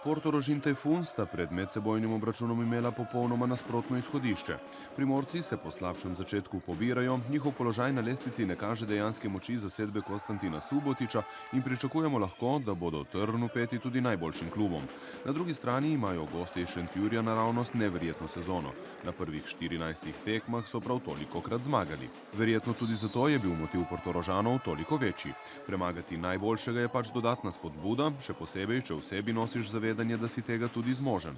Portorož in Tajfun sta pred medsebojnim obračunom imela popolnoma nasprotno izhodišče. Primorci se po slabšem začetku pobirajo, njihov položaj na lestvici ne kaže dejanske moči zasedbe Konstantina Subotiča in pričakujemo lahko, da bodo trn vpeti tudi najboljšim klubom. Na drugi strani imajo gosti iz Šentjurja naravnost neverjetno sezono. Na prvih 14 tekmah so prav tolikokrat zmagali. Verjetno tudi zato je bil motiv Portorožanov toliko večji. Premagati najboljšega je pač dodatna spodbuda, še posebej, če v sebi nosiš zavedanje, da si tega tudi zmožen.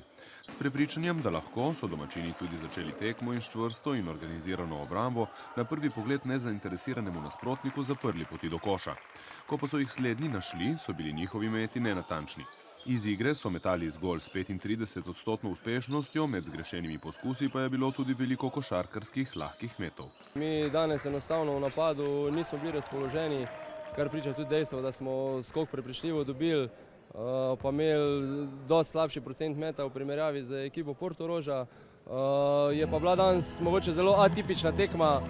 S prepričanjem, da lahko, so domačini tudi začeli tekmo in s čvrsto in organizirano obrambo na prvi pogled nezainteresiranemu nasprotniku zaprli poti do koša. Ko pa so jih slednji našli, so bili njihovi meti nenatančni. Iz igre so metali zgolj s 35% uspešnostjo, med zgrešenimi poskusi pa je bilo tudi veliko košarkarskih lahkih metov. Mi danes enostavno v napadu nismo bili razpoloženi, kar priča tudi dejstvo, da smo skok prepričljivo dobili, pa imeli dosti slabši procent meta v primerjavi z ekipo Portoroža. Je pa bila danes mogoče zelo atipična tekma,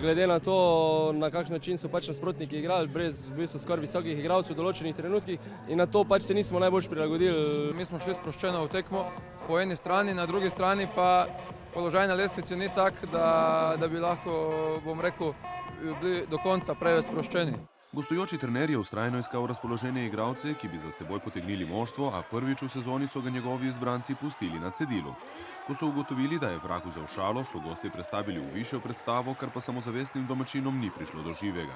glede na to, na kakšen način so pač nasprotniki igrali, brez v bistvu skoraj visokih igralcev v določenih trenutkih in na to pač se nismo najbolj prilagodili. Mi smo šli sproščeno v tekmo po eni strani, na drugi strani pa položaj na lestvici ni tak, da bi lahko, bom rekel, bili do konca preveč sproščeni. Gostujoči trener je vztrajno iskal razpoložene igralce, ki bi za seboj potegnili moštvo, a prvič v sezoni so ga njegovi izbranci pustili na cedilu. Ko so ugotovili, da je vrag vzel šalo, so gosti prestavili v višjo predstavo, kar pa samozavestnim domačinom ni prišlo do živega.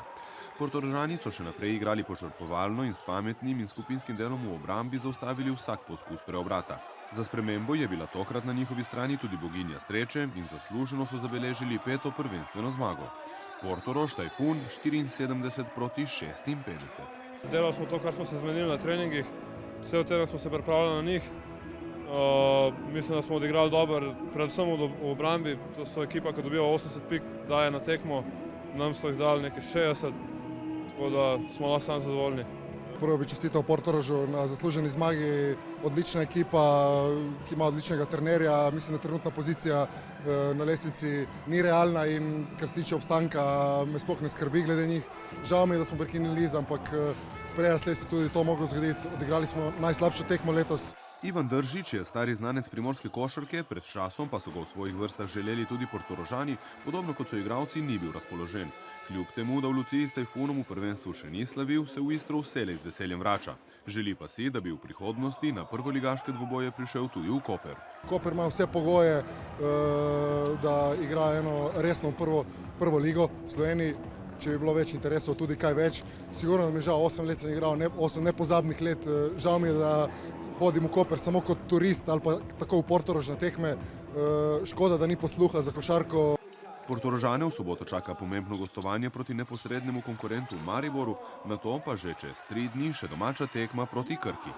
Portorožani so še naprej igrali požrtvovalno in s pametnim in skupinskim delom v obrambi zaustavili vsak poskus preobrata. Za spremembo je bila tokrat na njihovi strani tudi boginja sreče in zasluženo so zabeležili 5. prvenstveno zmago. Portorož Tajfun 74-56. Delali smo to, kar smo se zmenili na treningih, vse od tega smo se pripravljali na njih. Mislim, da smo odigrali dobro, predvsem v obrambi. To so ekipa, ki dobiva 80 pik, daje na tekmo, nam so jih dali nekaj 60, tako da smo lahko samo zadovoljni. Prvo bi čestital Portorožu na zasluženi zmagi, odlična ekipa, ki ima odličnega trenerja. Mislim, da trenutna pozicija na lestvici ni realna in kar se tiče obstanka, me sploh ne skrbi glede njih. Žal mi je, da smo prekinili niz, ampak prej se je tudi to moglo zgoditi. Odigrali smo najslabšo tekmo letos. Ivan Držič je stari znanec primorske košarke, pred časom pa so ga v svojih vrstah želeli tudi Portorožani, podobno kot so igralci, ni bil razpoložen. Kljub temu, da v Luciji s Tajfunom v prvenstvu še ni slavil, se v Istro vselej z veseljem vrača. Želi pa si, da bi v prihodnosti na prvoligaške dvoboje prišel tudi v Koper. Koper ima vse pogoje, da igra eno resno prvo ligo v Sloveniji. Če bi bilo več interesov, tudi kaj več. Sigurno mi je žal, 8 let sem igral, 8 nepozabnih let. Žal mi je, da hodim v Koper samo kot turist ali pa tako v Portorož na tekme. Škoda, da ni posluha za košarko. Portorožane v soboto čaka pomembno gostovanje proti neposrednemu konkurentu Mariboru, nato pa že čez 3 dni še domača tekma proti Krki.